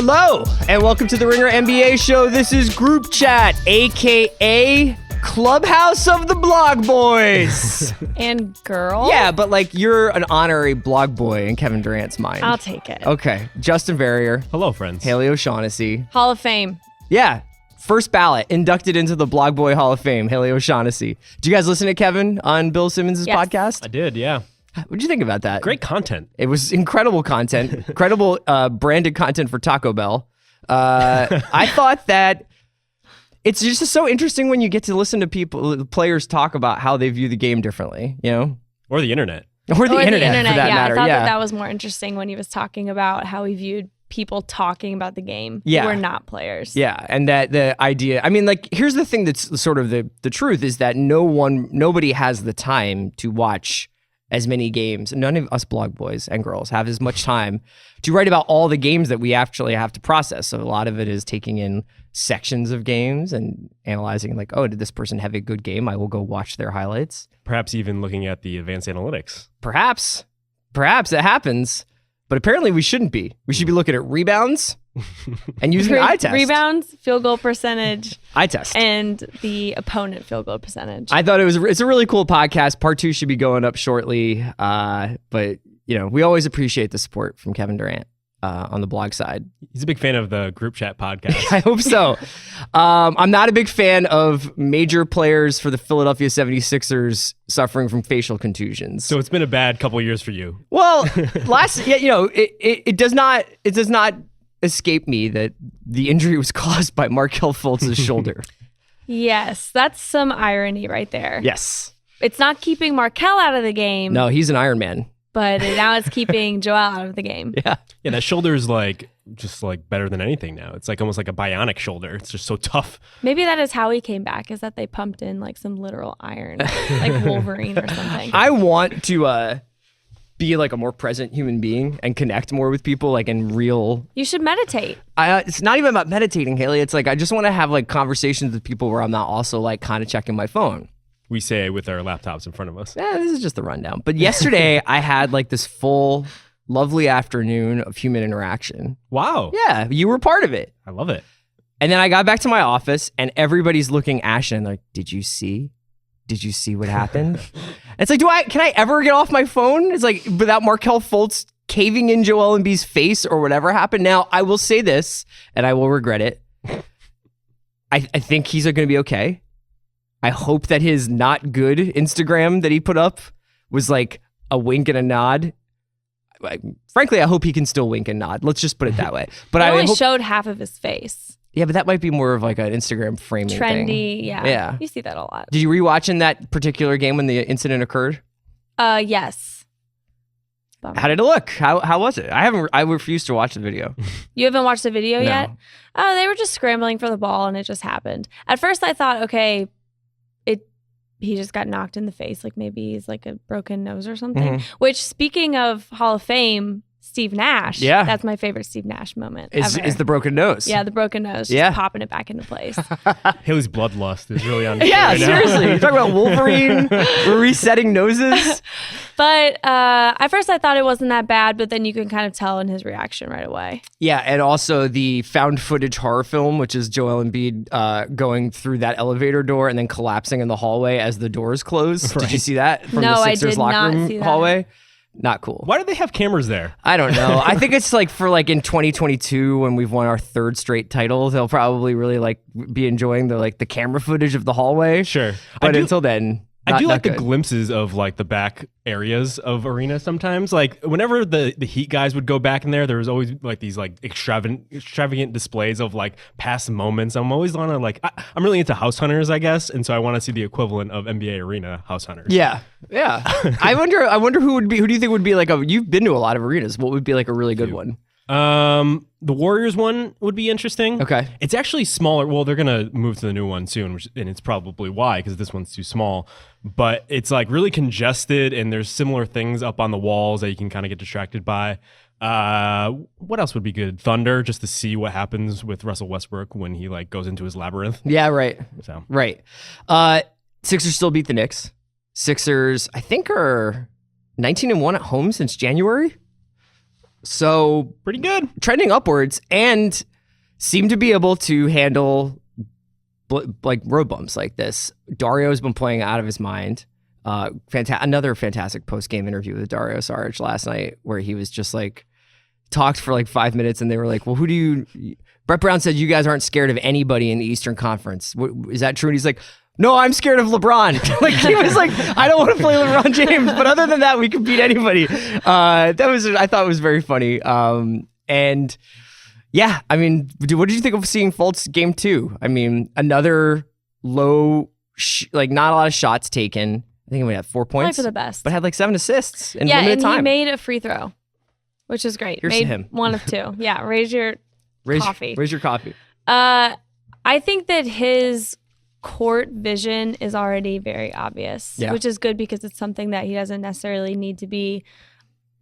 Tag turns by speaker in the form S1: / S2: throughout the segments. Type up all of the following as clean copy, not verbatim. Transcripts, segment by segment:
S1: Hello, and welcome to the Ringer NBA show. This is Group Chat, a.k.a. Clubhouse of the Blog Boys.
S2: And girl?
S1: Yeah, but like you're an honorary blog boy in Kevin Durant's mind.
S2: I'll take it.
S1: Okay. Justin Verrier.
S3: Hello, friends.
S1: Haley O'Shaughnessy.
S2: Hall of Fame.
S1: Yeah. First ballot, inducted into the Blog Boy Hall of Fame, Haley O'Shaughnessy. Did you guys listen to Kevin on Bill Simmons' podcast?
S3: I did, yeah.
S1: What'd you think about that?
S3: Great content.
S1: It was incredible content, incredible branded content for Taco Bell. I thought that it's just so interesting when you get to listen to players talk about how they view the game differently, you know?
S3: Or the internet.
S1: Or the internet for that matter.
S2: I thought that was more interesting when he was talking about how he viewed people talking about the game who were not players.
S1: Yeah, and that the idea, I mean, like, here's the thing that's sort of the truth is that nobody has the time to watch as many games. None of us blog boys and girls have as much time to write about all the games that we actually have to process. So a lot of it is taking in sections of games and analyzing like, oh, did this person have a good game? I will go watch their highlights.
S3: Perhaps even looking at the advanced analytics.
S1: Perhaps it happens, but apparently we shouldn't be. We should be looking at rebounds and using eye test.
S2: Rebounds, field goal percentage.
S1: Eye test.
S2: And the opponent field goal percentage.
S1: I thought it's a really cool podcast. Part 2 should be going up shortly. But, you know, we always appreciate the support from Kevin Durant on the blog side.
S3: He's a big fan of the Group Chat podcast.
S1: I hope so. I'm not a big fan of major players for the Philadelphia 76ers suffering from facial contusions.
S3: So it's been a bad couple of years for you.
S1: Well, it does not escape me that the injury was caused by Markelle Fultz's shoulder.
S2: Yes, that's some irony right there.
S1: Yes.
S2: It's not keeping Markelle out of the game.
S1: No, he's an Iron Man.
S2: But now it's keeping Joel out of the game.
S1: Yeah.
S3: Yeah, that shoulder is just better than anything now. It's like almost like a bionic shoulder. It's just so tough.
S2: Maybe that is how he came back, is that they pumped in like some literal iron, like Wolverine or something.
S1: I want to be like a more present human being and connect more with people like in real.
S2: You should meditate.
S1: It's not even about meditating, Haley. It's like I just want to have like conversations with people where I'm not also like kind of checking my phone.
S3: We say with our laptops in front of us.
S1: Yeah, this is just the rundown. But yesterday I had like this full, lovely afternoon of human interaction.
S3: Wow.
S1: Yeah, you were part of it.
S3: I love it.
S1: And then I got back to my office and everybody's looking ashen and like, did you see? Did you see what happened? It's like, can I ever get off my phone? It's like without Markelle Fultz caving in Joel Embiid's face or whatever happened. Now, I will say this, and I will regret it. I think he's going to be okay. I hope that his not good Instagram that he put up was like a wink and a nod. Frankly, I hope he can still wink and nod. Let's just put it that way. But
S2: I only
S1: hope
S2: showed half of his face.
S1: Yeah, but that might be more of like an Instagram framing
S2: Trendy,
S1: thing.
S2: yeah. You see that a lot.
S1: Did you rewatch in that particular game when the incident occurred?
S2: Yes.
S1: Bummer. How did it look? How was it? I refused to watch the video.
S2: You haven't watched the video
S1: No.
S2: yet? Oh, they were just scrambling for the ball and it just happened. At first I thought, okay, he just got knocked in the face. Like maybe he's like a broken nose or something.
S1: Mm-hmm.
S2: Which, speaking of Hall of Fame, Steve Nash.
S1: Yeah.
S2: That's my favorite Steve Nash moment
S1: Is
S2: ever.
S1: the broken nose.
S2: Yeah, the broken nose. Just popping it back into place.
S3: Haley's bloodlust is really on.
S1: Yeah,
S3: right now.
S1: seriously. You're talking about Wolverine. We're resetting noses.
S2: But at first I thought it wasn't that bad, but then you can kind of tell in his reaction right away.
S1: Yeah, and also the found footage horror film, which is Joel Embiid going through that elevator door and then collapsing in the hallway as the doors close.
S3: Right.
S1: Did you see that from
S2: No,
S1: the
S2: I
S1: Sixers
S2: did
S1: locker
S2: not
S1: room
S2: see that.
S1: hallway? Not cool.
S3: Why do they have cameras there?
S1: I don't know. I think it's like for like in 2022 when we've won our 3rd straight title, they'll probably really like be enjoying the camera footage of the hallway.
S3: Sure.
S1: But until then,
S3: I do like the
S1: good.
S3: glimpses of like the back areas of arena sometimes. Like whenever the Heat guys would go back in there was always like these like extravagant displays of like past moments. I'm always on I'm really into house hunters, I guess. And so I want to see the equivalent of NBA arena house hunters.
S1: Yeah. I wonder who do you think would be like you've been to a lot of arenas. What would be like a really good one?
S3: The Warriors one would be interesting.
S1: Okay.
S3: It's actually smaller. Well, they're going to move to the new one soon, and it's probably why, because this one's too small. But it's like really congested, and there's similar things up on the walls that you can kind of get distracted by. What else would be good? Thunder, just to see what happens with Russell Westbrook when he like goes into his labyrinth.
S1: Yeah, right.
S3: So
S1: Right. Sixers still beat the Knicks. Sixers, I think, are 19-1 at home since January. So
S3: Pretty good.
S1: trending upwards and seem to be able to handle like road bumps like this. Dario's been playing out of his mind. Another fantastic post-game interview with Dario Saric last night where he was just like talked for like 5 minutes and they were like, well, Brett Brown said you guys aren't scared of anybody in the Eastern Conference. Is that true? And he's like, no, I'm scared of LeBron. Like he was like, I don't want to play LeBron James, but other than that, we can beat anybody. I thought it was very funny. And yeah, I mean, what did you think of seeing Fultz game 2? I mean, another low, like not a lot of shots taken. I think he had 4 points.
S2: Probably for the best.
S1: But had like 7 assists in
S2: yeah,
S1: limited
S2: and
S1: time.
S2: he made a free throw, which is great.
S1: Here's
S2: made
S1: him.
S2: 1 of 2. Yeah, raise your coffee.
S1: Raise your coffee.
S2: I think that his court vision is already very obvious, which is good because it's something that he doesn't necessarily need to be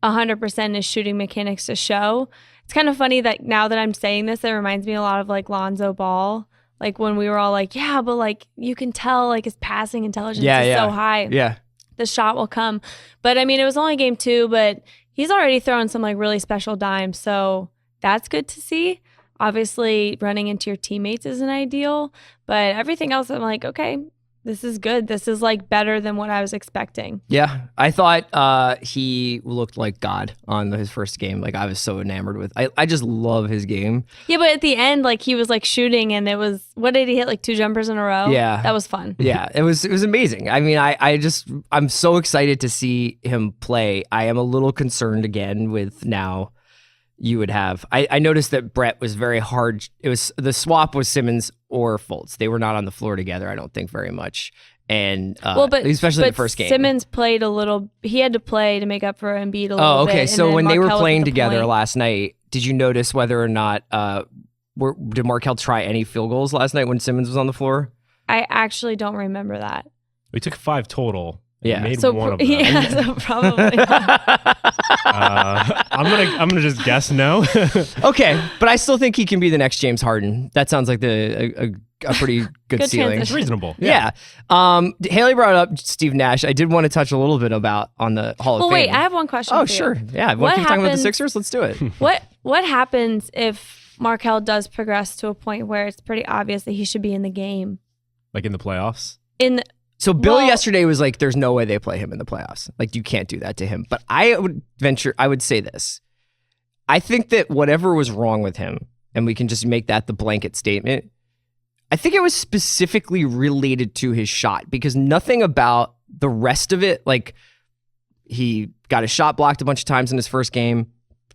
S2: 100% his shooting mechanics to show. It's kind of funny that now that I'm saying this, it reminds me a lot of like Lonzo Ball. Like when we were all like, yeah, but like you can tell like his passing intelligence is so high.
S1: Yeah.
S2: The shot will come. But I mean, it was only game 2, but he's already throwing some like really special dimes. So that's good to see. Obviously, running into your teammates isn't ideal, but everything else, I'm like, okay, this is good. This is like better than what I was expecting.
S1: Yeah, I thought he looked like God on his first game. Like I was so enamored with. I just love his game.
S2: Yeah, but at the end, like he was like shooting, and it was, what did he hit? Like 2 jumpers in a row.
S1: Yeah,
S2: that was fun.
S1: Yeah, it was amazing. I mean, I'm so excited to see him play. I am a little concerned again with now. You would have. I noticed that Brett was very hard. It was the swap was Simmons or Fultz. They were not on the floor together, I don't think, very much. And especially the first game.
S2: Simmons played a little. He had to play to make up for Embiid a little bit.
S1: Oh, okay. So when they were playing together
S2: point.
S1: last night, did you notice whether or not did Markelle try any field goals last night when Simmons was on the floor?
S2: I actually don't remember that.
S3: We took 5 total.
S1: Yeah,
S3: made one of them.
S2: Yeah, so probably not.
S3: I'm gonna just guess no.
S1: Okay, but I still think he can be the next James Harden. That sounds like a pretty good ceiling.
S2: transition.
S3: It's reasonable.
S1: Yeah. Haley brought up Steve Nash. I did want to touch a little bit about on the Hall of Fame.
S2: Well, wait, I have one question.
S1: Oh,
S2: for
S1: sure.
S2: you.
S1: Yeah. Want to keep talking about the Sixers? Let's do it.
S2: What happens if Markelle does progress to a point where it's pretty obvious that he should be in the game?
S3: Like in the playoffs?
S1: So Bill yesterday was like, there's no way they play him in the playoffs. Like, you can't do that to him. But I would say this. I think that whatever was wrong with him, and we can just make that the blanket statement, I think it was specifically related to his shot because nothing about the rest of it, like he got his shot blocked a bunch of times in his first game,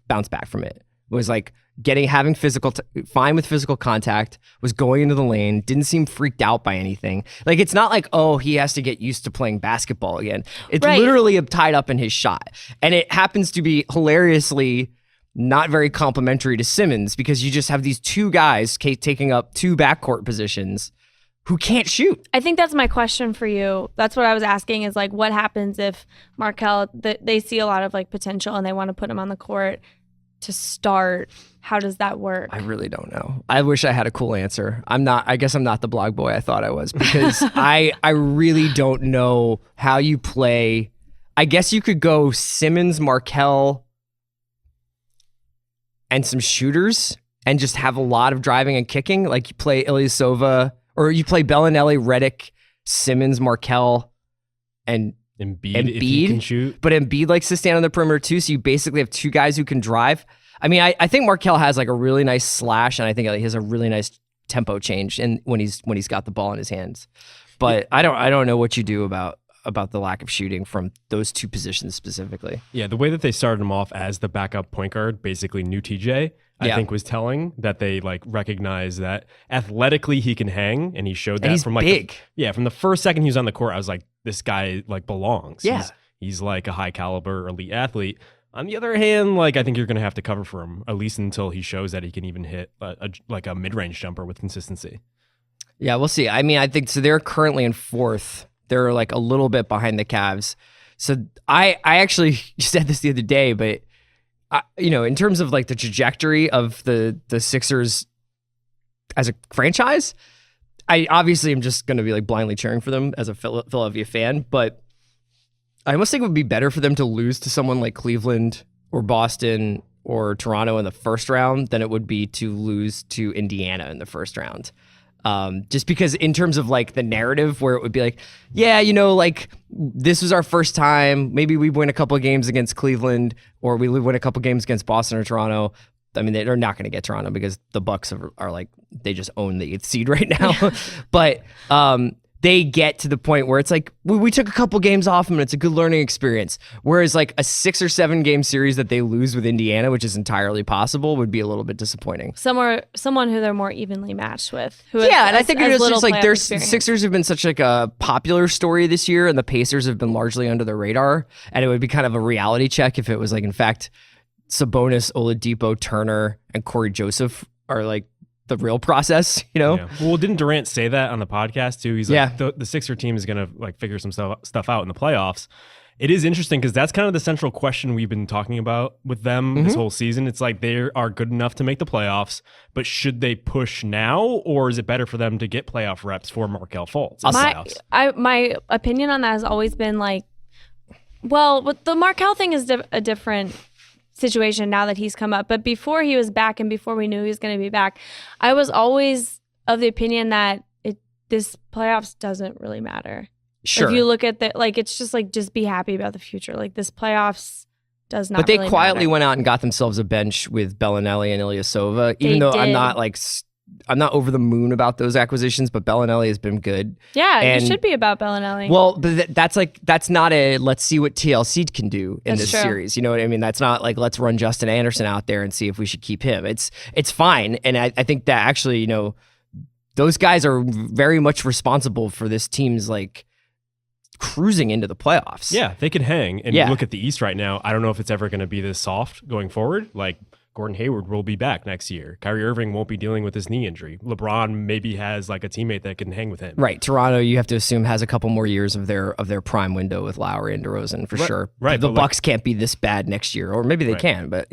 S1: bounced back from it. It was like having fine with physical contact, was going into the lane, didn't seem freaked out by anything. Like, it's not like, oh, he has to get used to playing basketball again. It's literally tied up in his shot. And it happens to be hilariously not very complimentary to Simmons because you just have these 2 guys taking up 2 backcourt positions who can't shoot.
S2: I think that's my question for you. That's what I was asking is like, what happens if Markelle, they see a lot of like potential and they want to put him on the court to start? How does that work?
S1: I really don't know. I wish I had a cool answer. I guess I'm not the blog boy I thought I was because I really don't know how you play. I guess you could go Simmons, Markelle, and some shooters and just have a lot of driving and kicking. Like you play Ilyasova or you play Bellinelli, Redick, Simmons, Markelle, and
S3: Embiid if he can shoot.
S1: But Embiid likes to stand on the perimeter too, so you basically have 2 guys who can drive. I mean, I think Markelle has like a really nice slash, and I think he has a really nice tempo change when he's got the ball in his hands. But I don't know what you do about the lack of shooting from those 2 positions specifically.
S3: Yeah, the way that they started him off as the backup point guard, basically new TJ, I think was telling that they like recognize that athletically he can hang, and he showed that
S1: and he's
S3: from like
S1: big.
S3: From the first second he was on the court. I was like, this guy like belongs.
S1: Yeah.
S3: He's like a high caliber elite athlete. On the other hand, like I think you're going to have to cover for him at least until he shows that he can even hit a mid-range jumper with consistency.
S1: Yeah, we'll see. I mean, I think so. They're currently in 4th. They're like a little bit behind the Cavs. So I actually said this the other day, but in terms of like the trajectory of the Sixers as a franchise, I obviously am just going to be like blindly cheering for them as a Philadelphia fan, but I almost think it would be better for them to lose to someone like Cleveland or Boston or Toronto in the first round than it would be to lose to Indiana in the first round. Just because in terms of like the narrative where it would be like, yeah, like this was our first time. Maybe we win a couple of games against Cleveland or we win a couple of games against Boston or Toronto. I mean, they're not going to get Toronto because the Bucks are like, they just own the 8th seed right now. Yeah. But they get to the point where it's like, we took a couple games off them and it's a good learning experience. Whereas like a 6 or 7 game series that they lose with Indiana, which is entirely possible, would be a little bit disappointing.
S2: Someone who they're more evenly matched with.
S1: And I think it's just like their Sixers have been such like a popular story this year and the Pacers have been largely under the radar. And it would be kind of a reality check if it was like, in fact, Sabonis, Oladipo, Turner, and Corey Joseph are like the real process,
S3: Yeah. Well, didn't Durant say that on the podcast too? He's like, the Sixer team is going to like figure some stuff out in the playoffs. It is interesting because that's kind of the central question we've been talking about with them this whole season. It's like they are good enough to make the playoffs, but should they push now, or is it better for them to get playoff reps for Markelle Fultz?
S2: My opinion on that has always been like, well, the Markelle thing is a different situation now that he's come up. But before he was back and before we knew he was going to be back, I was always of the opinion that this playoffs doesn't really matter.
S1: Sure.
S2: If you look at it's just like, just be happy about the future. Like this playoffs does not.
S1: But they
S2: really
S1: quietly
S2: matter.
S1: went out and got themselves a bench with Bellinelli and Ilyasova. Even though I'm not over the moon about those acquisitions, but Bellinelli has been good.
S2: Yeah, you should be about Bellinelli.
S1: Well, but that's not a let's see what TLC can do in this series. You know what I mean? That's not like let's run Justin Anderson out there and see if we should keep him. It's fine, and I think that actually those guys are very much responsible for this team's like cruising into the playoffs.
S3: Yeah, they could hang. And you look at the East right now. I don't know if it's ever going to be this soft going forward. Like Gordon Hayward will be back next year. Kyrie Irving won't be dealing with his knee injury. LeBron maybe has like a teammate that can hang with him.
S1: Right. Toronto, you have to assume, has a couple more years of their prime window with Lowry and DeRozan for sure.
S3: Right.
S1: The Bucks can't be this bad next year, or maybe they can. But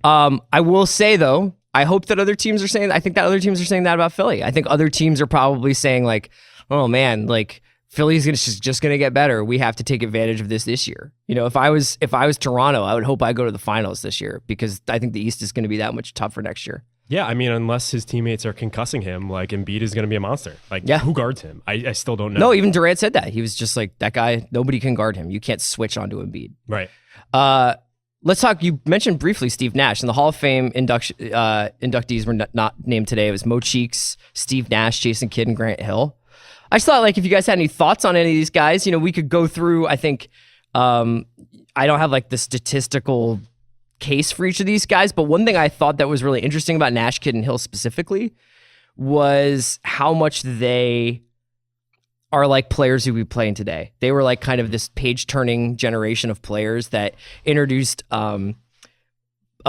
S1: I will say though, I hope that other teams are saying. I think that other teams are saying that about Philly. I think other teams are probably saying like, oh man, like Philly's just going to get better. We have to take advantage of this year. If I was Toronto, I would hope I go to the finals this year because I think the East is going to be that much tougher next year.
S3: Yeah, I mean, unless his teammates are concussing him, like Embiid is going to be a monster. Like, who guards him? I still don't know.
S1: No, even Durant said that. He was just like, that guy, nobody can guard him. You can't switch onto Embiid.
S3: Right.
S1: Let's talk. You mentioned briefly Steve Nash, and the Hall of Fame inductees were not named today. It was Mo Cheeks, Steve Nash, Jason Kidd, and Grant Hill. I just thought, like, if you guys had any thoughts on any of these guys, we could go through. I think I don't have like the statistical case for each of these guys, but one thing I thought that was really interesting about Nash, Kidd, and Hill specifically was how much they are like players who we playing today. They were like kind of this page-turning generation of players that introduced a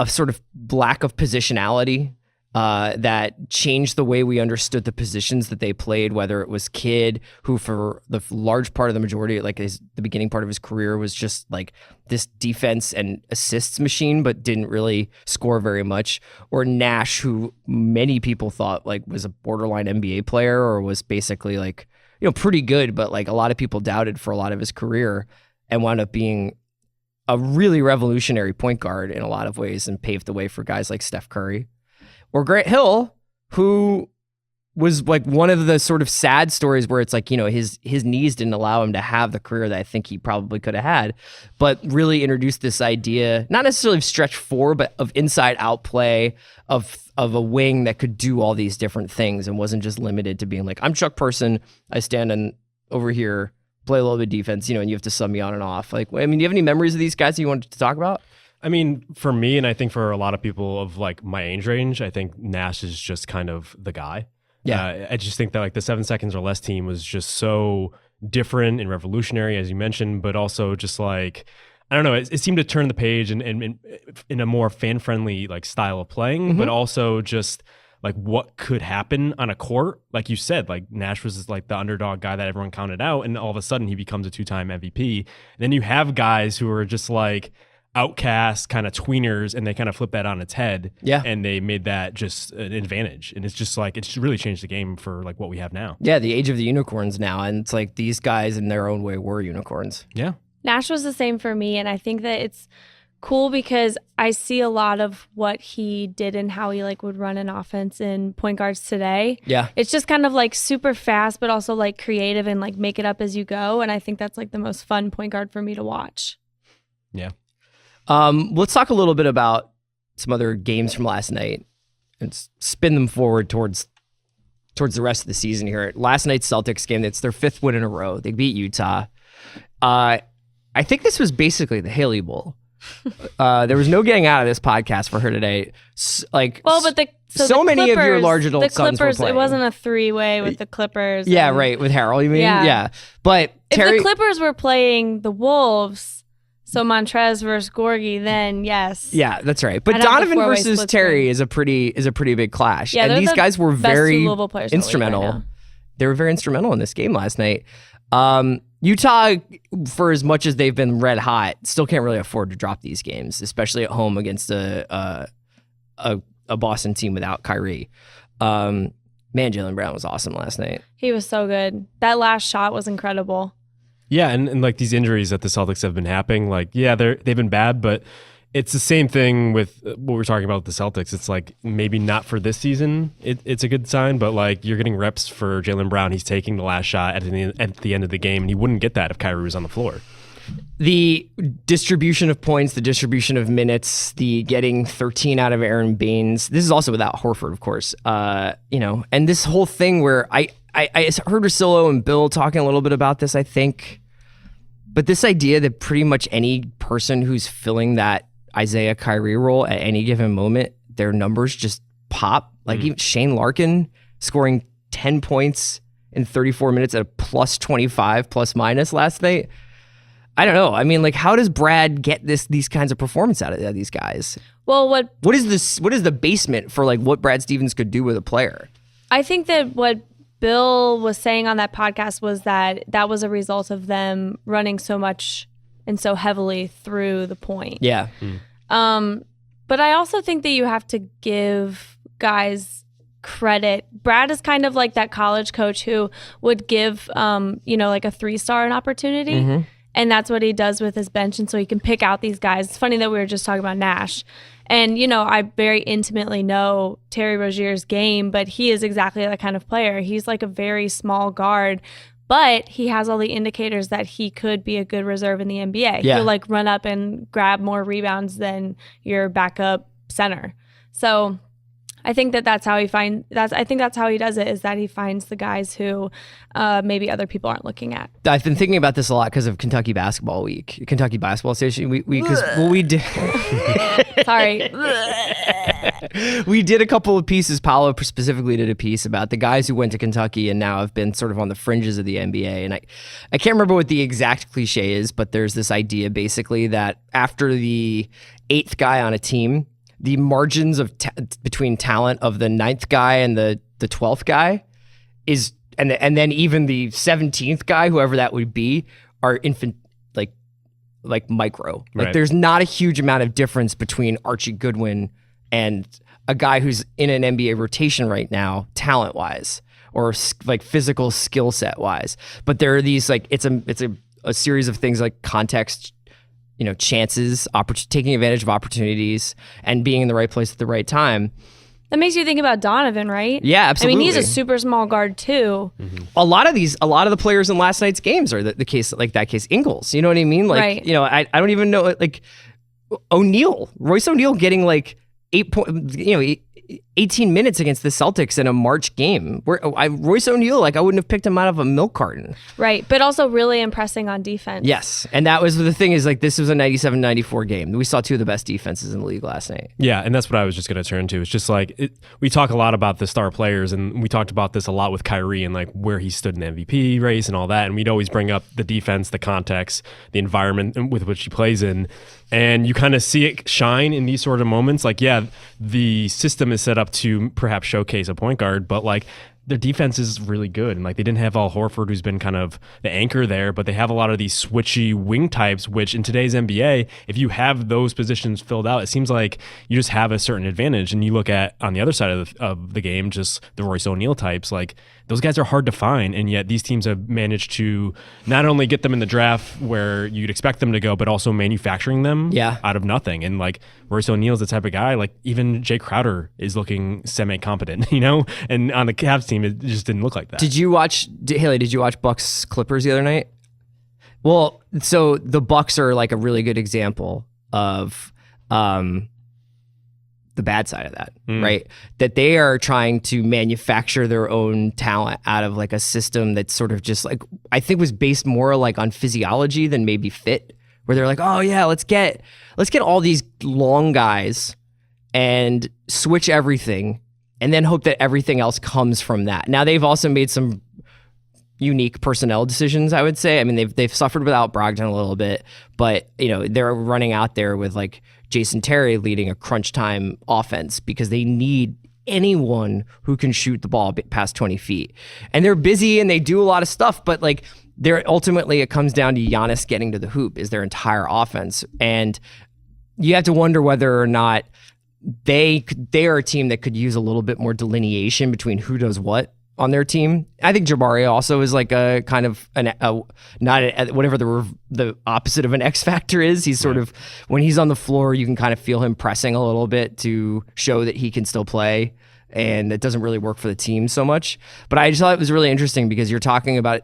S1: sort of lack of positionality that changed the way we understood the positions that they played, whether it was Kidd, who for the large part of the majority, like the beginning part of his career was just like this defense and assists machine, but didn't really score very much, or Nash, who many people thought like was a borderline NBA player or was basically like, pretty good, but like a lot of people doubted for a lot of his career and wound up being a really revolutionary point guard in a lot of ways and paved the way for guys like Steph Curry. Or Grant Hill, who was like one of the sort of sad stories where it's like, his knees didn't allow him to have the career that I think he probably could have had, but really introduced this idea, not necessarily of stretch four, but of inside out play, of a wing that could do all these different things and wasn't just limited to being like, I'm Chuck Person, I stand over here, play a little bit of defense, and you have to sub me on and off. Like, I mean, do you have any memories of these guys that you wanted to talk about?
S3: I mean, for me, and I think for a lot of people of like my age range, I think Nash is just kind of the guy.
S1: Yeah.
S3: I just think that like the 7 seconds or less team was just so different and revolutionary, as you mentioned, but also just like, I don't know, it seemed to turn the page and in a more fan-friendly like style of playing, but also just like what could happen on a court. Like you said, like Nash was like the underdog guy that everyone counted out, and all of a sudden he becomes a 2-time MVP. And then you have guys who are just like outcast kind of tweeners, and they kind of flip that on its head.
S1: Yeah.
S3: And they made that just an advantage. And it's just like, it's really changed the game for like what we have now.
S1: Yeah, the age of the unicorns now. And it's like these guys in their own way were unicorns.
S3: Yeah.
S2: Nash was the same for me. And I think that it's cool because I see a lot of what he did and how he like would run an offense in point guards today.
S1: Yeah.
S2: It's just kind of like super fast, but also like creative and like make it up as you go. And I think that's like the most fun point guard for me to watch.
S3: Yeah.
S1: Let's talk a little bit about some other games from last night and spin them forward towards the rest of the season here. Last night's Celtics game, it's their 5th win in a row. They beat Utah. I think this was basically the Haley Bowl. There was no getting out of this podcast for her today.
S2: But the
S1: many of your large adult sons were playing.
S2: It wasn't a 3-way with the Clippers.
S1: Yeah, right, with Harold, you mean? Yeah. But
S2: if the Clippers were playing the Wolves, so Montrez versus Gorgie, then yes.
S1: Yeah, that's right. But Donovan versus Terry is a pretty big clash.
S2: Yeah,
S1: and these guys were very
S2: instrumental.
S1: Right, they were very instrumental in this game last night. Utah, for as much as they've been red hot, still can't really afford to drop these games, especially at home against a Boston team without Kyrie. Man, Jaylen Brown was awesome last night.
S2: He was so good. That last shot was incredible.
S3: Yeah, and like these injuries that the Celtics have been happening, like, yeah, they've been bad, but it's the same thing with what we're talking about with the Celtics. It's like maybe not for this season, it's a good sign, but like you're getting reps for Jaylen Brown. He's taking the last shot at the end of the game, and he wouldn't get that if Kyrie was on the floor.
S1: The distribution of points, the distribution of minutes, the getting 13 out of Aaron Baines. This is also without Horford, of course. And this whole thing where I heard Russillo and Bill talking a little bit about this, I think. But this idea that pretty much any person who's filling that Isaiah Kyrie role at any given moment, their numbers just pop. Like even Shane Larkin scoring 10 points in 34 minutes at a plus 25 plus minus last night. I don't know. I mean, like, how does Brad get these kinds of performance out of these guys?
S2: Well,
S1: what is the basement for like what Brad Stevens could do with a player?
S2: I think that what Bill was saying on that podcast was that was a result of them running so much and so heavily through the point.
S1: Yeah.
S2: But I also think that you have to give guys credit. Brad is kind of like that college coach who would give, like a 3-star an opportunity. Mm-hmm. And that's what he does with his bench. And so he can pick out these guys. It's funny that we were just talking about Nash. And, I very intimately know Terry Rozier's game, but he is exactly that kind of player. He's like a very small guard, but he has all the indicators that he could be a good reserve in the NBA.
S1: Yeah.
S2: He'll like run up and grab more rebounds than your backup center. So I think that's how he that's how he does it, is that he finds the guys who maybe other people aren't looking at.
S1: I've been thinking about this a lot because of Kentucky Basketball Week, Kentucky Basketball Station. We did.
S2: Sorry.
S1: We did a couple of pieces. Paolo specifically did a piece about the guys who went to Kentucky and now have been sort of on the fringes of the NBA. And I can't remember what the exact cliche is, but there's this idea basically that after the 8th guy on a team, the margins of between talent of the 9th guy and the 12th guy is, and then even the 17th guy, whoever that would be, are like micro. Like
S3: right.
S1: There's not a huge amount of difference between Archie Goodwin and a guy who's in an NBA rotation right now, talent wise, or like physical skill set wise. But there are these like it's a series of things like context, chances, taking advantage of opportunities, and being in the right place at the right time.
S2: That makes you think about Donovan, right?
S1: Yeah, absolutely.
S2: I mean, he's a super small guard too.
S1: Mm-hmm. A lot of the players in last night's games are the case, like that case, Ingles. You know what I mean? Like,
S2: right.
S1: I don't even know, like Royce O'Neal getting like 18 minutes against the Celtics in a March game. Royce O'Neal, I wouldn't have picked him out of a milk carton.
S2: Right, but also really impressing on defense.
S1: Yes, and that was the thing is like this was a 97-94 game. We saw two of the best defenses in the league last night.
S3: Yeah, and that's what I was just going to turn to. It's just like we talk a lot about the star players, and we talked about this a lot with Kyrie and like where he stood in the MVP race and all that, and we'd always bring up the defense, the context, the environment with which he plays in. And you kind of see it shine in these sort of moments. Like, yeah, the system is set up to perhaps showcase a point guard, but like their defense is really good. And like they didn't have Al Horford, who's been kind of the anchor there, but they have a lot of these switchy wing types, which in today's NBA, if you have those positions filled out, it seems like you just have a certain advantage. And you look at on the other side of the game, just the Royce O'Neal types, like those guys are hard to find. And yet these teams have managed to not only get them in the draft where you'd expect them to go, but also manufacturing them out of nothing. And like Royce O'Neal's the type of guy, like even Jay Crowder is looking semi-competent, and on the Cavs team, it just didn't look like that.
S1: Haley, did you watch Bucks Clippers the other night? Well, so the Bucks are like a really good example of the bad side of that, right? That they are trying to manufacture their own talent out of like a system that's sort of just like, I think was based more like on physiology than maybe fit, where they're like, oh yeah, let's get all these long guys and switch everything and then hope that everything else comes from that. Now they've also made some unique personnel decisions, I would say. I mean, they've suffered without Brogdon a little bit, but they're running out there with like Jason Terry leading a crunch time offense because they need anyone who can shoot the ball past 20 feet. And they're busy and they do a lot of stuff, but like ultimately it comes down to Giannis getting to the hoop is their entire offense. And you have to wonder whether or not they are a team that could use a little bit more delineation between who does what on their team. I think Jabari also is like a kind of whatever the opposite of an X factor is. He's sort of, when he's on the floor, you can kind of feel him pressing a little bit to show that he can still play, and it doesn't really work for the team so much. But I just thought it was really interesting because you're talking about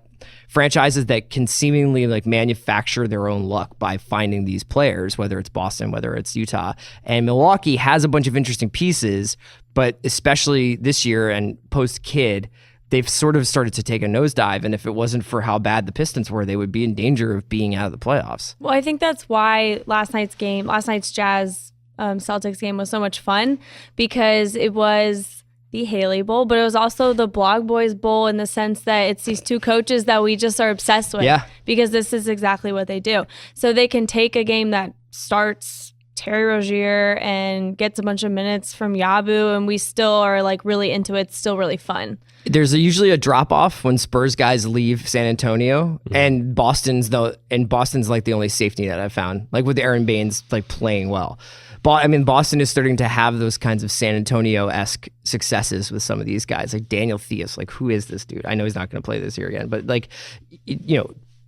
S1: franchises that can seemingly like manufacture their own luck by finding these players, whether it's Boston, whether it's Utah. And Milwaukee has a bunch of interesting pieces, but especially this year and post-Kid, they've sort of started to take a nosedive. And if it wasn't for how bad the Pistons were, they would be in danger of being out of the playoffs.
S2: Well, I think that's why last night's Jazz Celtics game was so much fun, because it was the Haley Bowl, but it was also the Blog Boys Bowl in the sense that it's these two coaches that we just are obsessed with, because this is exactly what they do. So they can take a game that starts Terry Rozier and gets a bunch of minutes from Yabu, and we still are like really into it. It's still really fun.
S1: There's usually a drop off when Spurs guys leave San Antonio, and Boston's like the only safety net I've found, like with Aaron Baines like playing well. I mean, Boston is starting to have those kinds of San Antonio-esque successes with some of these guys, like Daniel Theus. Like, who is this dude? I know he's not going to play this year again, but like,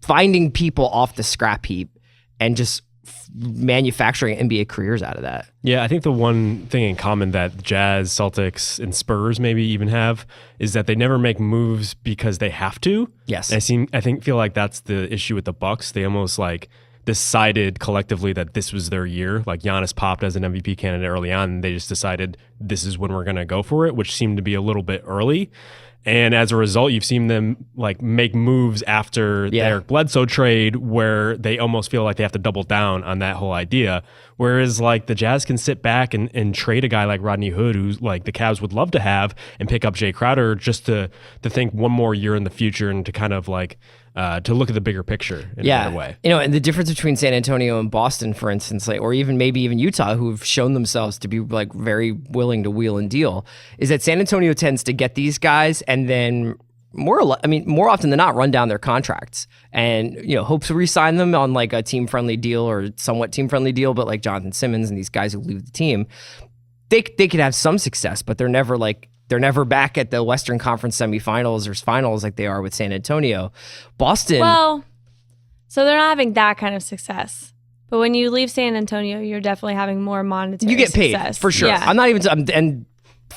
S1: finding people off the scrap heap and just manufacturing NBA careers out of that.
S3: Yeah, I think the one thing in common that Jazz, Celtics, and Spurs maybe even have is that they never make moves because they have to.
S1: Yes,
S3: and I feel like that's the issue with the Bucks. They almost like decided collectively that this was their year. Like Giannis popped as an MVP candidate early on, and they just decided this is when we're going to go for it, which seemed to be a little bit early. And as a result, you've seen them like make moves after the Eric Bledsoe trade where they almost feel like they have to double down on that whole idea. Whereas like the Jazz can sit back and trade a guy like Rodney Hood, who's like the Cavs would love to have, and pick up Jay Crowder just to think one more year in the future and to kind of like to look at the bigger picture in a better way.
S1: And the difference between San Antonio and Boston, for instance, like, or maybe even Utah, who've shown themselves to be like very willing to wheel and deal, is that San Antonio tends to get these guys and then more often than not run down their contracts and hopes to re-sign them on like a team-friendly deal or somewhat team-friendly deal, but like Jonathan Simmons and these guys who leave the team, they could have some success, but they're never back at the Western Conference semifinals or finals like they are with San Antonio. Boston.
S2: Well, so they're not having that kind of success. But when you leave San Antonio, you're definitely having more monetary success.
S1: You get paid, for sure. Yeah. I'm not even,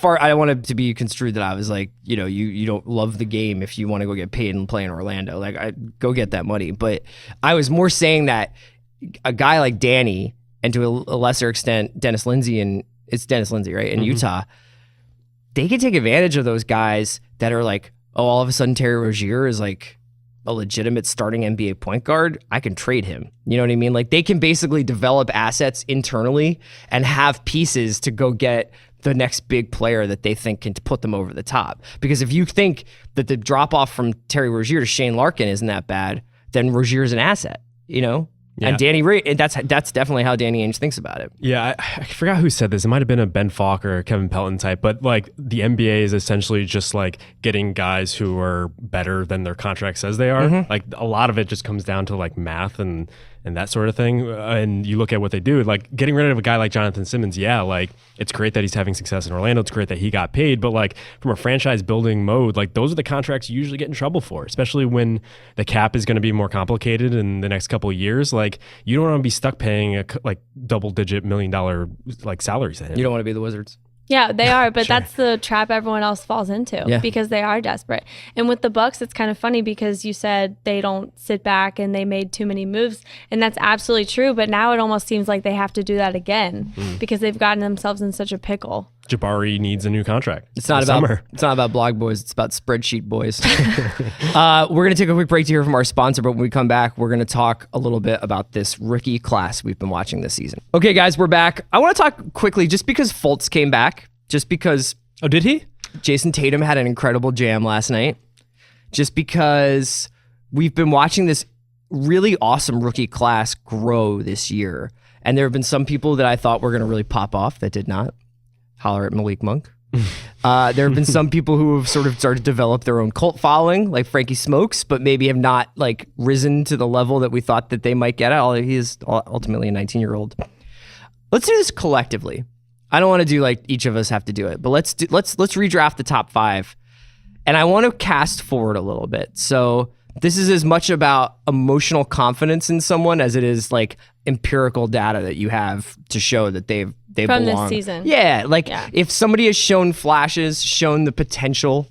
S1: I don't want it to be construed that I was like, you don't love the game if you want to go get paid and play in Orlando. Like, I go get that money. But I was more saying that a guy like Danny, and to a lesser extent, Dennis Lindsey, and it's Dennis Lindsey, right, in Utah, they can take advantage of those guys that are like, oh, all of a sudden Terry Rozier is like a legitimate starting NBA point guard. I can trade him. You know what I mean? Like they can basically develop assets internally and have pieces to go get the next big player that they think can put them over the top. Because if you think that the drop off from Terry Rozier to Shane Larkin isn't that bad, then Rozier's an asset,
S3: Yeah.
S1: And Danny Ray, that's definitely how Danny Ainge thinks about it.
S3: Yeah, I forgot who said this. It might have been a Ben Falk or a Kevin Pelton type, but like the NBA is essentially just like getting guys who are better than their contract says they are.
S1: Mm-hmm.
S3: Like a lot of it just comes down to like math and that sort of thing. And you look at what they do, like getting rid of a guy like Jonathan Simmons. Yeah, like it's great that he's having success in Orlando. It's great that he got paid, but like from a franchise building mode, like those are the contracts you usually get in trouble for, especially when the cap is going to be more complicated in the next couple of years. Like you don't want to be stuck paying a like double-digit $1 million like salaries to him.
S1: You don't want to be the Wizards.
S2: Yeah, they are, but that's the trap everyone else falls into because they are desperate. And with the Bucks, it's kind of funny because you said they don't sit back and they made too many moves, and that's absolutely true. But now it almost seems like they have to do that again because they've gotten themselves in such a pickle.
S3: Jabari needs a new contract.
S1: It's not about blog boys. It's about spreadsheet boys. We're going to take a quick break to hear from our sponsor, but when we come back, we're going to talk a little bit about this rookie class we've been watching this season. Okay, guys, we're back. I want to talk quickly just because Fultz came back, just because...
S3: Oh, did he?
S1: Jason Tatum had an incredible jam last night, just because we've been watching this really awesome rookie class grow this year. And there have been some people that I thought were going to really pop off that did not. Holler at Malik Monk. There have been some people who have sort of started to develop their own cult following, like Frankie Smokes, but maybe have not like risen to the level that we thought that they might get at. He is ultimately a 19-year-old. Let's do this collectively. I don't want to do like each of us have to do it, but let's redraft the top 5. And I want to cast forward a little bit. So this is as much about emotional confidence in someone as it is like empirical data that you have to show that they
S2: from
S1: belong.
S2: This season.
S1: Yeah, if somebody has shown flashes, shown the potential.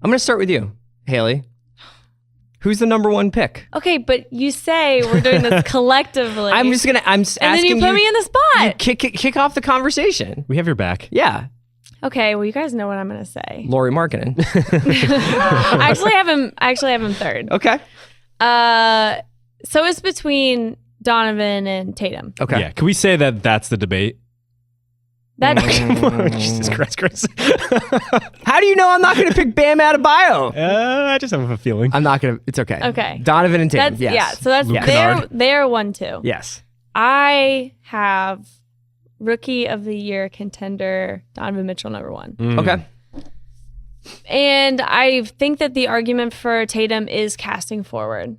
S1: I'm going to start with you, Haley. Who's the number 1 pick?
S2: Okay, but you say we're doing this collectively.
S1: I'm asking
S2: and then you put me in the spot.
S1: Kick off the conversation.
S3: We have your back.
S1: Yeah.
S2: Okay, well, you guys know what I'm going to say.
S1: Lauri Markkanen.
S2: I actually have him third.
S1: Okay.
S2: So it's between Donovan and Tatum.
S1: Okay.
S3: Yeah. Can we say that that's the debate? Jesus Christ, Chris.
S1: How do you know I'm not going to pick Bam Adebayo?
S3: I just have a feeling.
S1: I'm not going to. It's okay.
S2: Okay.
S1: Donovan and Tatum. Yes.
S2: Yeah, so that's they're 1-2.
S1: Yes.
S2: I have Rookie of the Year contender Donovan Mitchell number 1.
S1: Okay.
S2: And I think that the argument for Tatum is casting forward.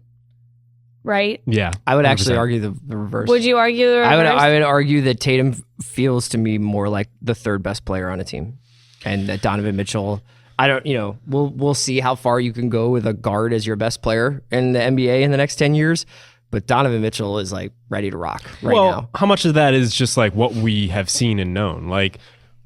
S2: Right?
S3: Yeah.
S1: I would actually argue the reverse.
S2: Would you argue the reverse?
S1: I would argue that Tatum feels to me more like the 3rd best player on a team. And that Donovan Mitchell, we'll see how far you can go with a guard as your best player in the NBA in the next 10 years. But Donovan Mitchell is like ready to rock now.
S3: How much of that is just like what we have seen and known? Like,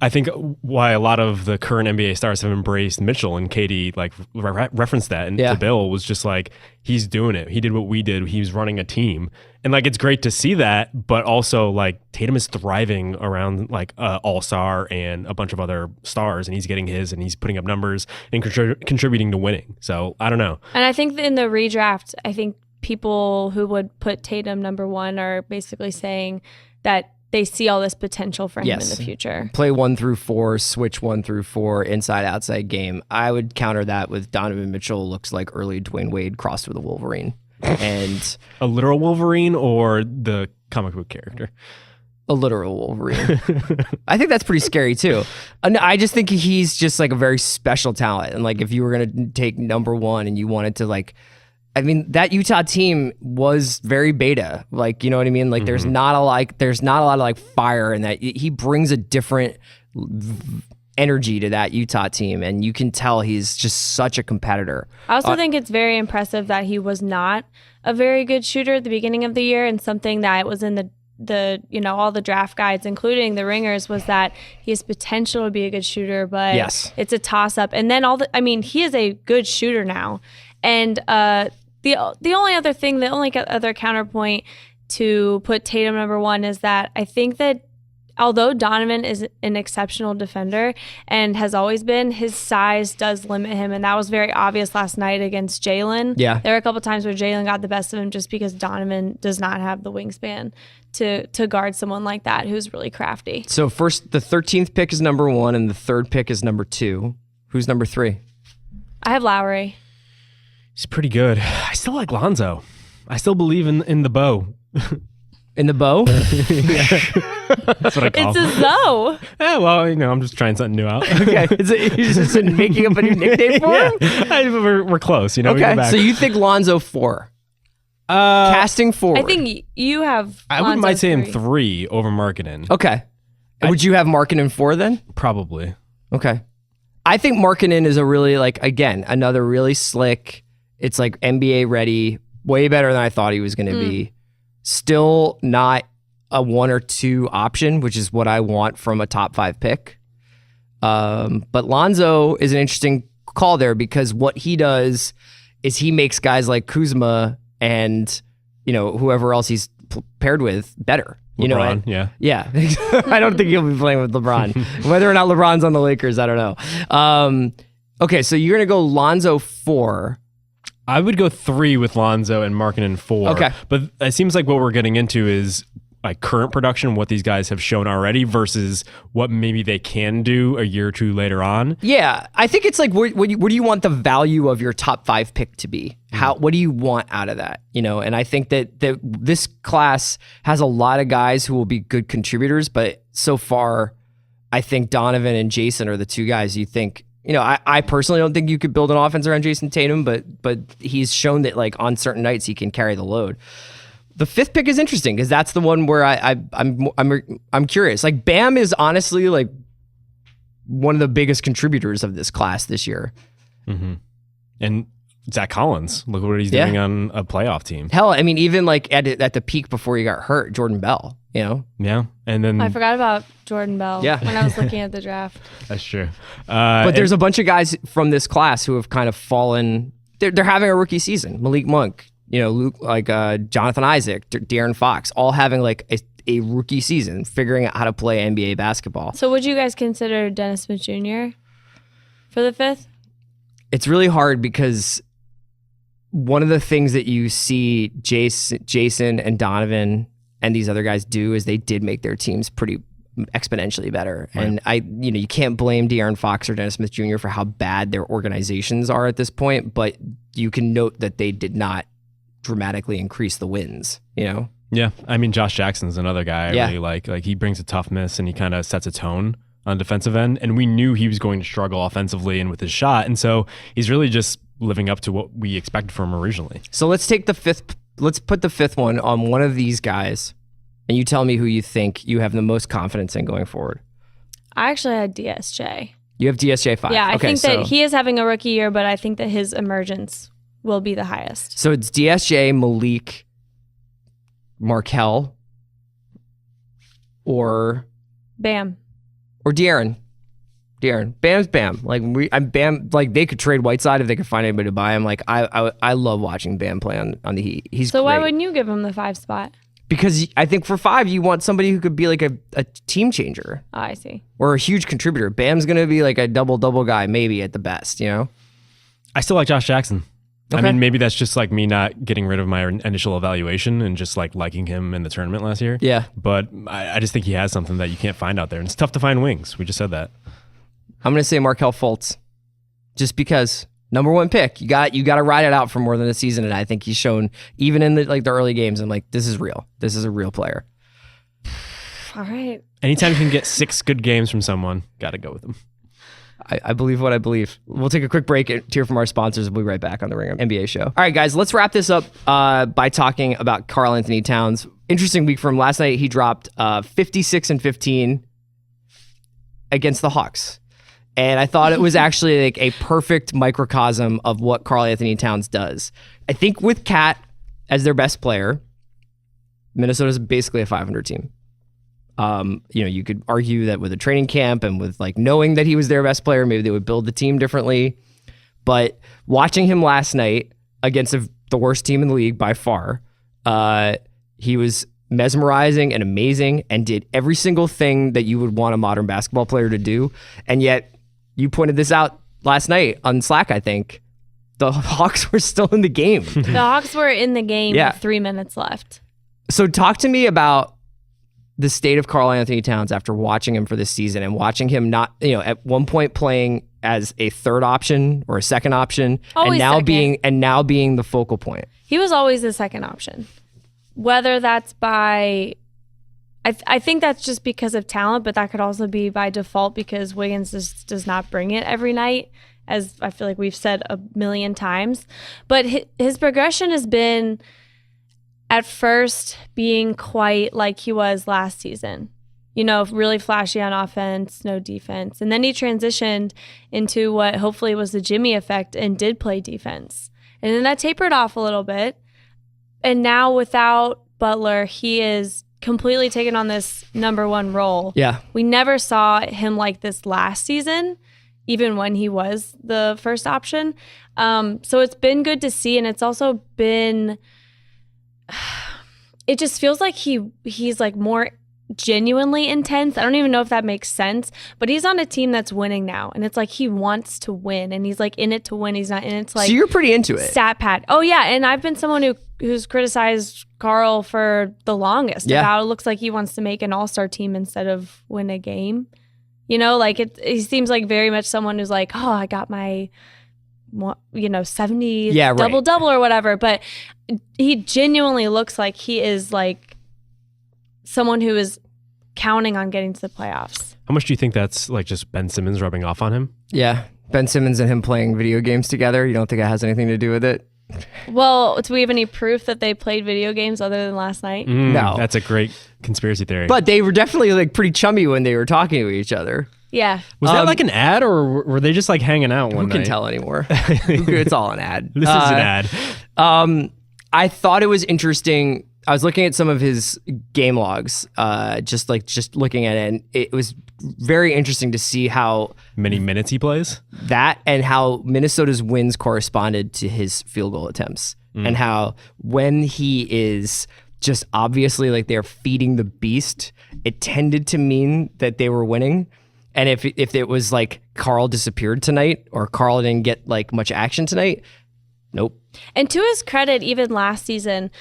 S3: I think why a lot of the current NBA stars have embraced Mitchell, and Katie like referenced that, and to Bill was just like, he's doing it. He did what we did. He was running a team, and like it's great to see that. But also like Tatum is thriving around like All-Star and a bunch of other stars, and he's getting his, and he's putting up numbers and contributing to winning. So I don't know.
S2: And I think that in the redraft, I think people who would put Tatum number 1 are basically saying that they see all this potential for him in the future.
S1: Play 1 through 4, switch 1 through 4, inside outside game. I would counter that with Donovan Mitchell looks like early Dwayne Wade crossed with a Wolverine. And
S3: a literal Wolverine or the comic book character?
S1: A literal Wolverine. I think that's pretty scary too. I just think he's just like a very special talent. And like if you were going to take number 1 and you wanted to like, I mean, that Utah team was very beta. Like, you know what I mean? Like, there's not a lot of like fire in that. He brings a different energy to that Utah team, and you can tell he's just such a competitor.
S2: I also think it's very impressive that he was not a very good shooter at the beginning of the year, and something that was in the all the draft guides, including the ringers, was that he has potential to be a good shooter, but it's a toss up. And then he is a good shooter now, and the only other counterpoint to put Tatum number 1 is that I think that although Donovan is an exceptional defender and has always been, his size does limit him, and that was very obvious last night against Jalen.
S1: Yeah.
S2: There were a couple times where Jalen got the best of him just because Donovan does not have the wingspan to guard someone like that who's really crafty.
S1: So first, the 13th pick is number 1, and the 3rd pick is number 2. Who's number 3?
S2: I have Lowry.
S3: He's pretty good. I still like Lonzo. I still believe in the bow.
S1: In the bow?
S3: That's what I call
S2: It's a Zoe.
S3: Yeah, well, I'm just trying something new out.
S1: Okay. You're just making up a new nickname for him?
S3: We're close, We go
S1: Okay.
S3: back.
S1: So you think Lonzo 4? Casting forward.
S2: I think you have.
S3: I wouldn't mind saying
S2: 3.
S3: 3 over Markkanen.
S1: Okay. Would you have Markkanen 4 then?
S3: Probably.
S1: Okay. I think Markkanen is a really, again, another really slick, it's like NBA ready, way better than I thought he was going to be. Still not a 1 or 2 option, which is what I want from a top 5 pick. But Lonzo is an interesting call there because what he does is he makes guys like Kuzma and, whoever else he's paired with better.
S3: LeBron, yeah.
S1: Yeah. I don't think he'll be playing with LeBron. Whether or not LeBron's on the Lakers, I don't know. Okay, so you're going to go Lonzo 4.
S3: I would go 3 with Lonzo and Markkanen 4.
S1: Okay.
S3: But it seems like what we're getting into is like current production, what these guys have shown already versus what maybe they can do a year or two later on.
S1: Yeah, I think it's like, what do you want the value of your top 5 pick to be? What do you want out of that? And I think that this class has a lot of guys who will be good contributors, but so far, I think Donovan and Jason are the 2 guys you think. I personally don't think you could build an offense around Jason Tatum, but he's shown that on certain nights he can carry the load. The 5th pick is interesting because that's the one where I'm curious. Bam is honestly one of the biggest contributors of this class this year.
S3: Mm-hmm. And Zach Collins, look what he's doing on a playoff team.
S1: Hell, I mean, even at the peak before he got hurt, Jordan Bell.
S3: Yeah, and then
S2: I forgot about Jordan Bell.
S1: Yeah.
S2: When I was looking at the draft.
S3: That's true.
S1: But there's a bunch of guys from this class who have kind of fallen. They're having a rookie season. Malik Monk, Luke, Jonathan Isaac, De'Aaron Fox, all having a rookie season, figuring out how to play NBA basketball.
S2: So would you guys consider Dennis Smith Jr. for the 5th?
S1: It's really hard because one of the things that you see Jason and Donovan and these other guys do is they did make their teams pretty exponentially better. Right. And you can't blame De'Aaron Fox or Dennis Smith Jr. for how bad their organizations are at this point, but you can note that they did not dramatically increase the wins,
S3: Yeah, I mean, Josh Jackson's another guy I really like. He brings a toughness and he kind of sets a tone on the defensive end. And we knew he was going to struggle offensively and with his shot. And so he's really just living up to what we expected from him originally.
S1: So let's take the 5th. Let's put the 5th one on one of these guys, and you tell me who you think you have the most confidence in going forward.
S2: I actually had DSJ.
S1: You have DSJ 5.
S2: Yeah, I think that he is having a rookie year, but I think that his emergence will be the highest.
S1: So it's DSJ, Malik, Markelle, or
S2: Bam.
S1: Or De'Aaron. Bam's Bam. I'm Bam. They could trade Whiteside if they could find anybody to buy him. I love watching Bam play on the Heat. He's
S2: so
S1: great.
S2: why wouldn't you give him the 5 spot?
S1: Because I think for 5 you want somebody who could be a team changer.
S2: Oh, I see.
S1: Or a huge contributor. Bam's gonna be a double guy maybe at the best.
S3: I still like Josh Jackson. Okay. I mean, maybe that's just me not getting rid of my initial evaluation and just liking him in the tournament last year.
S1: Yeah.
S3: But I just think he has something that you can't find out there, and it's tough to find wings. We just said that.
S1: I'm going to say Markelle Fultz, just because number 1 pick. You got to ride it out for more than a season, and I think he's shown even in the early games. I'm this is real. This is a real player.
S2: All right.
S3: Anytime you can get 6 good games from someone, got to go with him.
S1: I believe what I believe. We'll take a quick break to hear from our sponsors. We'll be right back on the Ringer NBA show. All right, guys, let's wrap this up by talking about Karl-Anthony Towns. Interesting week from last night. He dropped 56 and 15 against the Hawks. And I thought it was actually a perfect microcosm of what Karl-Anthony Towns does. I think with Cat as their best player, Minnesota's basically a 500 team. You could argue that with a training camp and with knowing that he was their best player, maybe they would build the team differently. But watching him last night against the worst team in the league by far, he was mesmerizing and amazing and did every single thing that you would want a modern basketball player to do. And yet, you pointed this out last night on Slack, I think. The Hawks were still in the game.
S2: The Hawks were in the game with 3 minutes left.
S1: So talk to me about the state of Karl-Anthony Towns after watching him for this season and watching him not, at one point playing as a third option or a second option,
S2: Always
S1: and now being the focal point.
S2: He was always the second option. Whether that's by, I think that's just because of talent, but that could also be by default because Wiggins just does not bring it every night, as I feel like we've said a million times. But his progression has been, at first, being quite like he was last season. Really flashy on offense, no defense. And then he transitioned into what hopefully was the Jimmy effect and did play defense. And then that tapered off a little bit. And now without Butler, he is completely taken on this number one role.
S1: Yeah.
S2: We never saw him like this last season, even when he was the first option. So it's been good to see. And it's also been, it just feels like he's like more genuinely intense. I don't even know if that makes sense, but he's on a team that's winning now, and it's like he wants to win, and he's like in it to win. He's not in it to like.
S1: So you're pretty into it.
S2: Stat pad. Oh yeah, and I've been someone who's criticized Karl for the longest about it looks like he wants to make an all-star team instead of win a game. He seems like very much someone who's like, oh, I got my 70 double-double or whatever, but he genuinely looks like he is like someone who is counting on getting to the playoffs.
S3: How much do you think that's like just Ben Simmons rubbing off on him?
S1: Yeah. Ben Simmons and him playing video games together. You don't think it has anything to do with it?
S2: Well, do we have any proof that they played video games other than last night?
S1: No.
S3: That's a great conspiracy theory.
S1: But they were definitely like pretty chummy when they were talking to each other.
S2: Yeah.
S3: Was that like an ad, or were they just like hanging out one night?
S1: Who can tell anymore? It's all an ad.
S3: This is an ad.
S1: I thought it was interesting. I was looking at some of his game logs, just looking at it, and it was very interesting to see how
S3: many minutes he plays.
S1: That and how Minnesota's wins corresponded to his field goal attempts, and how when he is just obviously like they're feeding the beast, it tended to mean that they were winning. And if it was like Karl disappeared tonight or Karl didn't get like much action tonight, nope. And
S2: to his credit, even last season,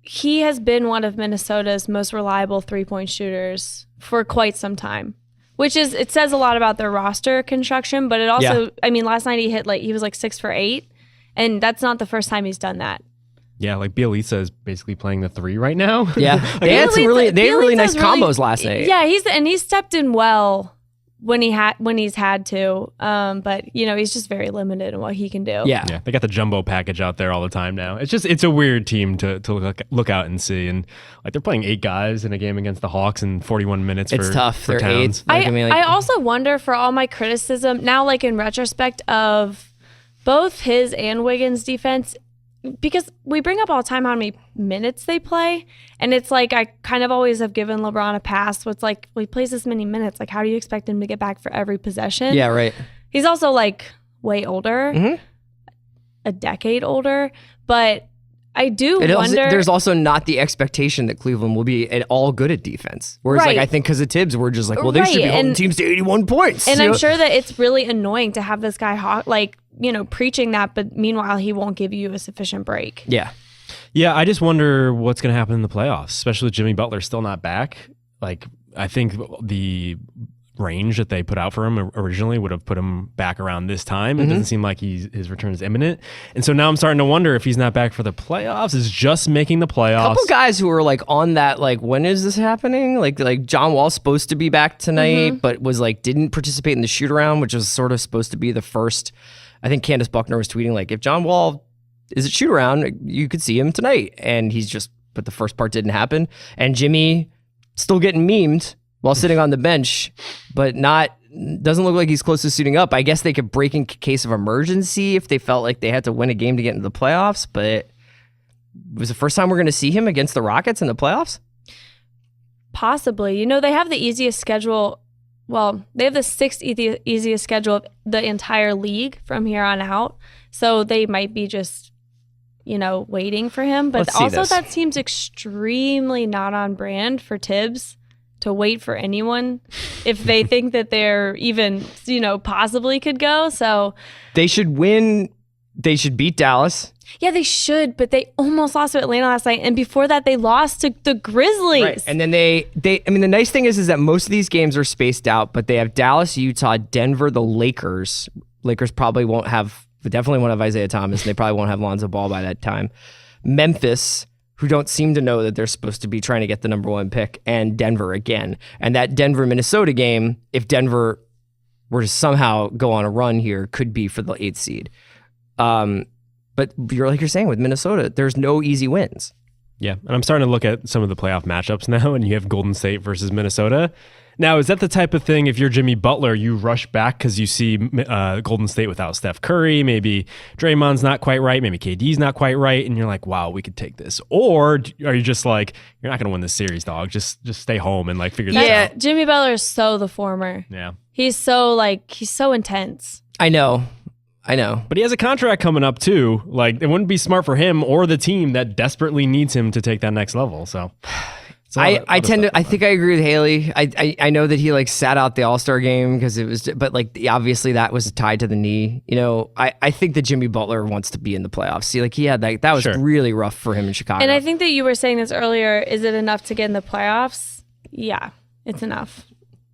S2: he has been one of Minnesota's most reliable three-point shooters for quite some time, it says a lot about their roster construction, but it also, I mean, last night he was like 6 for 8, and that's not the first time he's done that.
S3: Yeah, like Bielitsa is basically playing the 3 right now.
S1: Yeah, they had really nice combos last night.
S2: Yeah, he's stepped in well when he's had to, but he's just very limited in what he can do.
S1: Yeah,
S3: they got the jumbo package out there all the time now. It's a weird team to look out and see, and like they're playing 8 guys in a game against the Hawks in 41 minutes.
S1: It's tough.
S3: For
S1: they're
S3: Towns.
S1: 8.
S2: I also wonder, for all my criticism now, like in retrospect of both his and Wiggins' defense, because we bring up all the time how many minutes they play, and it's like I kind of always have given LeBron a pass. It's like, well, he plays this many minutes. Like, how do you expect him to get back for every possession?
S1: Yeah, right.
S2: He's also like way older, a decade older. But I do wonder.
S1: There's also not the expectation that Cleveland will be at all good at defense. Whereas, like, I think because of Tibbs, we're just like, well, they should be holding teams to 81 points.
S2: And I'm sure that it's really annoying to have this guy preaching that, but meanwhile, he won't give you a sufficient break.
S1: Yeah.
S3: Yeah, I just wonder what's going to happen in the playoffs, especially with Jimmy Butler still not back. Like, I think the range that they put out for him originally would have put him back around this time. It doesn't seem like his return is imminent. And so now I'm starting to wonder if he's not back for the playoffs, is just making the playoffs.
S1: A couple guys who were like on that, like, when is this happening? Like John Wall's supposed to be back tonight, but was like, didn't participate in the shoot around, which was sort of supposed to be the first. I think Candace Buckner was tweeting like, if John Wall is at shoot around, you could see him tonight. And but the first part didn't happen. And Jimmy still getting memed while sitting on the bench, but doesn't look like he's close to suiting up. I guess they could break in case of emergency if they felt like they had to win a game to get into the playoffs, but it was the first time we're going to see him against the Rockets in the playoffs?
S2: Possibly. They have the easiest schedule. Well, they have the 6th easiest schedule of the entire league from here on out. So they might be just, waiting for him. But also that seems extremely not on brand for Tibbs to wait for anyone if they think that they're even, possibly could go. So
S1: they should win they should beat Dallas.
S2: Yeah, they should, but they almost lost to Atlanta last night. And before that, they lost to the Grizzlies.
S1: Right. And then I mean, the nice thing is that most of these games are spaced out, but they have Dallas, Utah, Denver, the Lakers. Lakers definitely won't have Isaiah Thomas, and they probably won't have Lonzo Ball by that time. Memphis, who don't seem to know that they're supposed to be trying to get the number 1 pick, and Denver again. And that Denver-Minnesota game, if Denver were to somehow go on a run here, could be for the 8th seed. But like you're saying with Minnesota, there's no easy wins.
S3: Yeah, and I'm starting to look at some of the playoff matchups now, and you have Golden State versus Minnesota. Now, is that the type of thing, if you're Jimmy Butler, you rush back because you see Golden State without Steph Curry, maybe Draymond's not quite right, maybe KD's not quite right, and you're like, wow, we could take this? Or are you just like, you're not going to win this series, dog. Just stay home and figure this out?
S2: Yeah, Jimmy Butler is so the former.
S3: Yeah.
S2: He's so intense.
S1: I know.
S3: But he has a contract coming up too. It wouldn't be smart for him or the team that desperately needs him to take that next level. So
S1: I think I agree with Haley. I know that he sat out the All-Star game because it was, but obviously that was tied to the knee. I think that Jimmy Butler wants to be in the playoffs. See, he had that was really rough for him in Chicago.
S2: And I think that you were saying this earlier. Is it enough to get in the playoffs? Yeah, it's enough.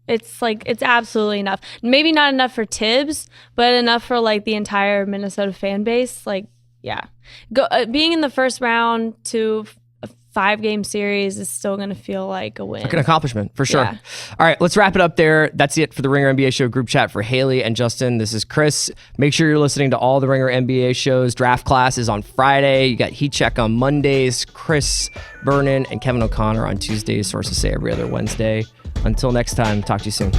S2: It's absolutely enough. Maybe not enough for Tibbs, but enough for the entire Minnesota fan base. Being in the first round to a 5-game series is still going to feel like a win.
S1: Like an accomplishment, for sure.
S2: Yeah.
S1: All right, let's wrap it up there. That's it for the Ringer NBA Show group chat for Haley and Justin. This is Chris. Make sure you're listening to all the Ringer NBA shows. Draft class is on Friday. You got Heat Check on Mondays. Chris Vernon and Kevin O'Connor on Tuesdays. Sources say every other Wednesday. Until next time, talk to you soon.